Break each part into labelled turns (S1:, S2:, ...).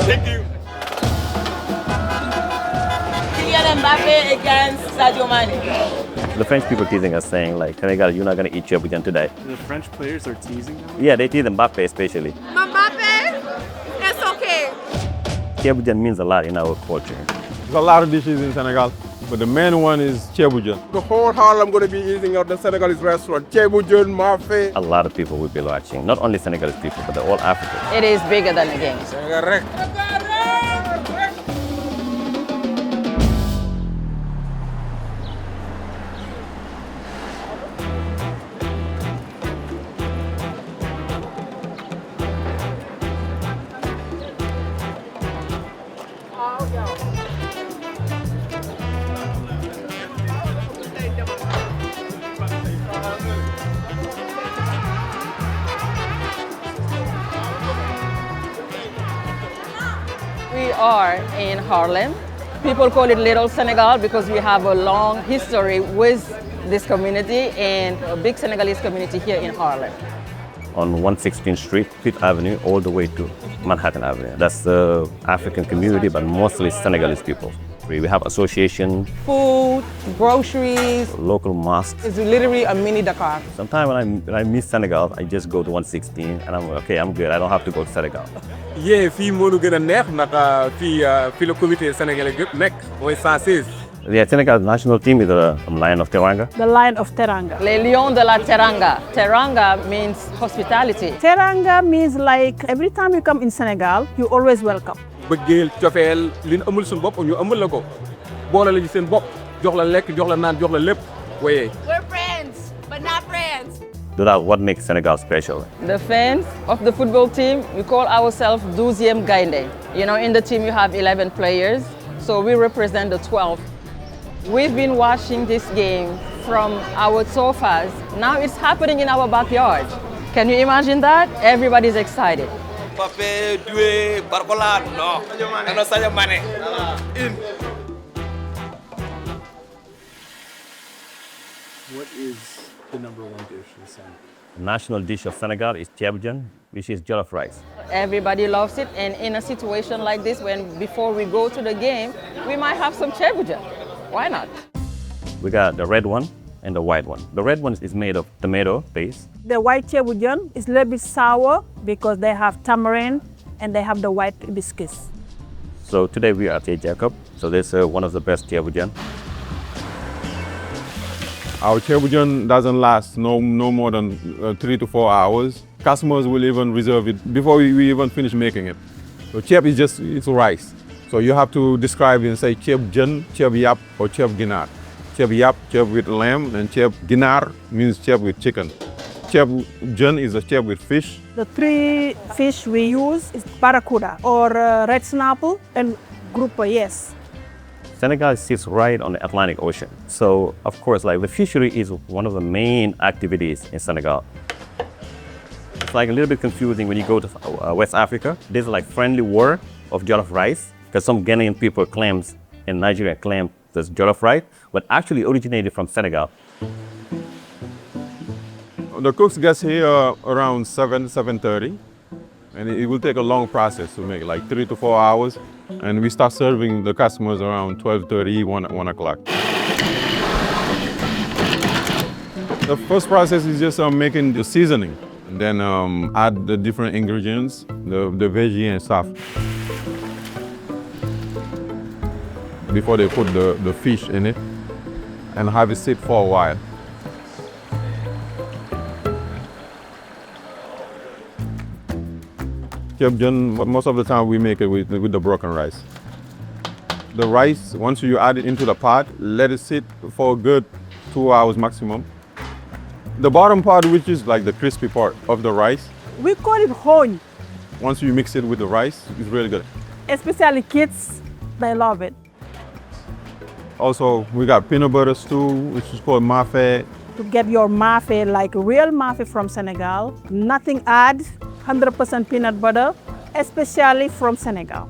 S1: Thank you.
S2: Kylian Mbappe against Sadio Mane.
S3: The French people teasing us saying like, Senegal, you're not going to eat Chebujan today.
S4: The French players are teasing them?
S3: Yeah, they tease Mbappe especially.
S5: Mbappe? That's okay.
S3: Chebujan means a lot in our culture.
S6: There's a lot of dishes in Senegal, but the main one is Chebujan.
S7: The whole Harlem going to be eating at the Senegalese restaurant. Chebujan, Mafe.
S3: A lot of people will be watching, not only Senegalese people, but all Africans.
S2: It is bigger than a game. We are in Harlem. People call it Little Senegal because we have a long history with this community and a big Senegalese community here in Harlem.
S3: On 116th Street, Fifth Avenue, all the way to Manhattan Avenue. That's the African community, but mostly Senegalese people. We have association,
S5: Food, groceries.
S3: local mosques.
S5: It's literally a mini Dakar.
S3: Sometimes when I miss Senegal, I just go to 116 and I'm okay, I'm good. I don't have to go to Senegal.
S7: Yeah, fii moo nu gën a neex ndax fii la comité sénégalais yëpp nekk mooy 116.
S3: Yeah, Senegal's national team is the Lion of Teranga.
S5: The Lion of Teranga.
S2: Les Lions de la Teranga. Teranga means hospitality.
S5: Teranga means like every time you come in Senegal, you're always welcome.
S7: bëggeel cofeel li ñu amul suñu bopp ñu amul la ko boole la ci seen bopp jox la lekk jox la naan jox la lépp waaye.
S5: We're friends, but not friends.
S3: That's what makes Senegal special.
S2: The fans of the football team, we call ourselves 12e Gainde. You know, in the team you have 11 players, so we represent the 12. We've been watching this game from our sofas. Now it's happening in our backyard. Can you imagine that? Everybody's excited.
S1: Mbappe, Doué, Barcola, no. And Sadio Mane. In.
S4: What is the number one dish in Senegal?
S3: The national dish of Senegal is Chebujan, which is jollof rice.
S2: Everybody loves it, and in a situation like this, when before we go to the game, we might have some chebuja. Why not?
S3: We got the red one and the white one. The red one is made of tomato paste.
S5: The white Chebujan is a little bit sour because they have tamarind and they have the white hibiscus.
S3: So today we are at A. Jacob. So this is one of the best Chebujan.
S6: Our Chebujan doesn't last no more than 3 to 4 hours. Customers will even reserve it before we even finish making it. So cheb is just, it's rice. So you have to describe it and say Chebujan, cheb yap, or cheb ginar. Cheb yap, cheb with lamb, and cheb ginar means cheb with chicken. Chebujan is a cheb with fish.
S5: The three fish we use is barracuda or red snapper and grouper, yes.
S3: Senegal sits right on the Atlantic Ocean. So of course, like the fishery is one of the main activities in Senegal. It's like a little bit confusing when you go to West Africa. There's like friendly war of jollof rice because some Ghanaian people claims and Nigeria claim this jollof rice, but actually originated from Senegal.
S6: The cooks get here around 7:30, and it will take a long process to make, like 3 to 4 hours. And we start serving the customers around 12:30, 1 o'clock. The first process is just making the seasoning, and then add the different ingredients, the veggie and stuff. Before they put the fish in it and have it sit for a while. Chebujan, most of the time we make it with the broken rice. The rice, once you add it into the pot, let it sit for a good 2 hours maximum. The bottom part, which is like the crispy part of the rice,
S5: We call it hone.
S6: once you mix it with the rice, it's really good.
S5: Especially kids, they love it.
S6: Also, we got peanut butter stew, which is called mafe.
S5: To get your mafe, like real mafe from Senegal, nothing add, 100% peanut butter, especially from Senegal.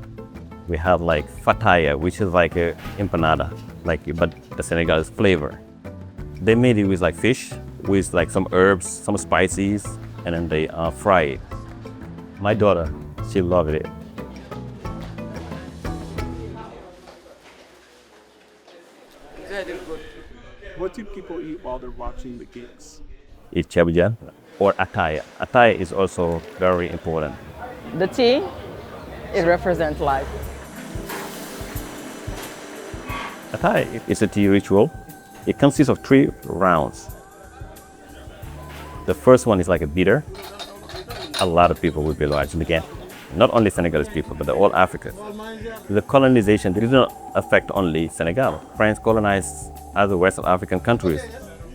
S3: We have like ataya, which is like a empanada, but the Senegalese flavor. They made it with like fish, with like some herbs, some spices, and then they fry it. My daughter, she loved it.
S4: What do people eat while they're watching the games?
S3: Eat cebujan or ataya. Ataya is also very important.
S2: The tea, it represents life.
S3: Ataya is a tea ritual. It consists of 3 rounds. The first one is like a bitter. A lot of people will be watching again. Not only Senegalese people, but all Africans. The colonization did not affect only Senegal. France colonized other West African countries.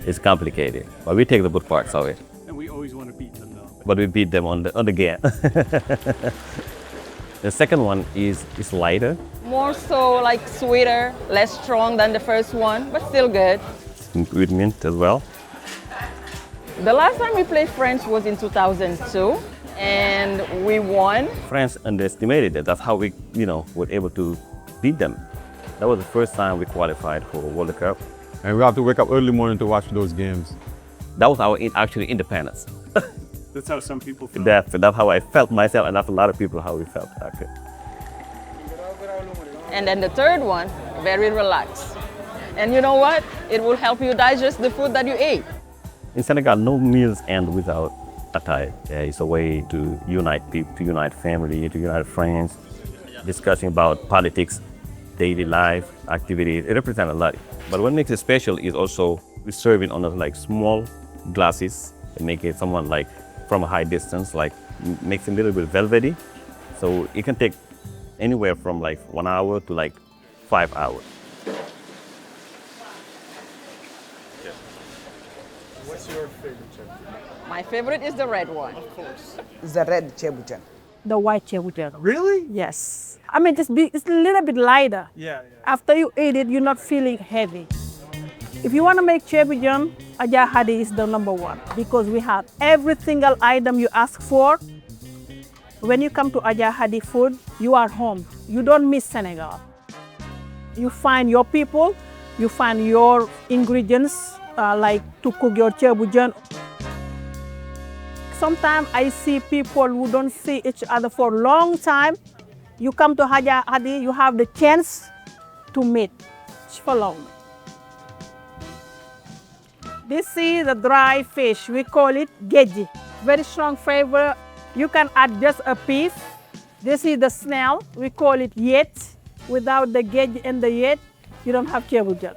S3: It's complicated, but we take the good parts of it.
S4: And we always want to beat them though.
S3: But we beat them on the game. The second one is lighter.
S2: More so like sweeter, less strong than the first one, but still good.
S3: With mint as well.
S2: The last time we played French was in 2002, and we won.
S3: France underestimated it. That's how we, were able to beat them. That was the first time we qualified for World Cup.
S6: And we have to wake up early morning to watch those games.
S3: That was our actually independence.
S4: That's how some people feel.
S3: That's how I felt myself, and that's a lot of people how we felt actually.
S2: And then the third one, very relaxed. And you know what? It will help you digest the food that you ate.
S3: In Senegal, no meals end without ataya. It's a way to unite people, to unite family, to unite friends, discussing about politics, daily life, activities. It represents a lot. But what makes it special is also we serve it on small glasses and make it someone from a high distance, makes it a little bit velvety. So it can take anywhere from 1 hour to 5 hours.
S4: What's your favorite chef?
S2: My favorite is the red one.
S4: Of course.
S8: It's the red cebujan.
S5: The white cebujan.
S4: Really?
S5: Yes. I mean, it's a little bit lighter.
S4: Yeah.
S5: After you eat it, you're not feeling heavy. If you want to make cebujan, Aja Hadi is the #1 because we have every single item you ask for. When you come to Aja Hadi food, you are home. You don't miss Senegal. You find your people, you find your ingredients, to cook your cebujan. Sometimes I see people who don't see each other for a long time. You come to Aja Hadi, you have the chance to meet for long. This is the dry fish. We call it geji. Very strong flavor. You can add just a piece. This is the snail. We call it yet. Without the geji and the yet, you don't have cebujan.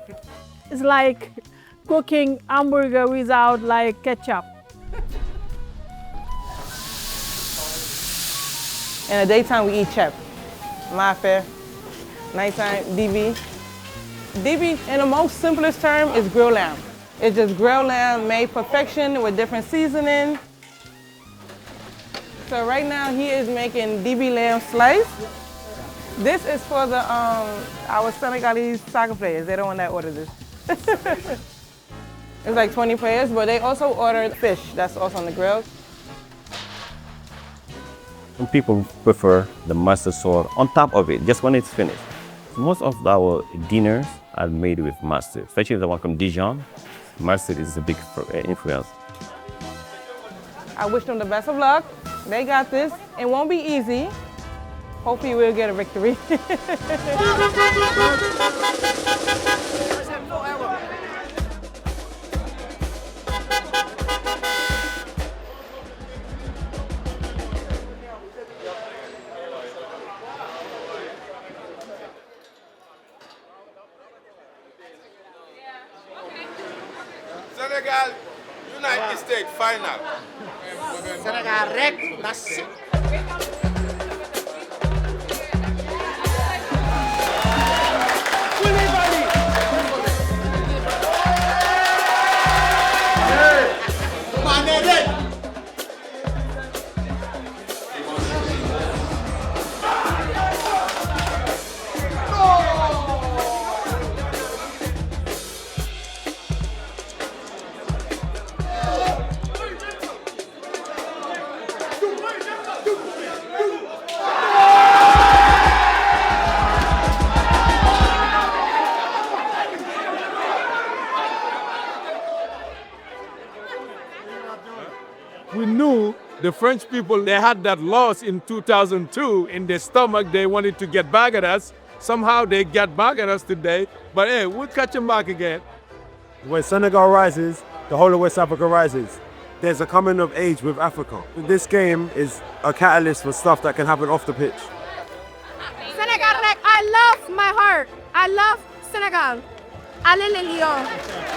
S5: It's like cooking hamburger without ketchup.
S9: In the daytime, we eat chep, mafe. Nighttime, DB. DB, in the most simplest term, is grilled lamb. It's just grilled lamb made perfection with different seasoning. So right now, he is making DB lamb slice. This is for our Senegalese soccer players. They're the one that ordered this. It's 20 players, but they also ordered fish. That's also on the grill.
S3: Some people prefer the mustard sauce on top of it, just when it's finished. Most of our dinners are made with mustard, especially the one from Dijon. Mustard is a big influence.
S9: I wish them the best of luck. They got this. It won't be easy. Hopefully we'll get a victory.
S1: Senegal, United States final.
S8: Senegal rek, that's it.
S7: The French people, they had that loss in 2002 in their stomach. They wanted to get back at us. Somehow they get back at us today. But hey, we'll catch them back again.
S10: When Senegal rises, the whole of West Africa rises. There's a coming of age with Africa. This game is a catalyst for stuff that can happen off the pitch.
S11: Senegal, I love my heart. I love Senegal. Allez les Lions.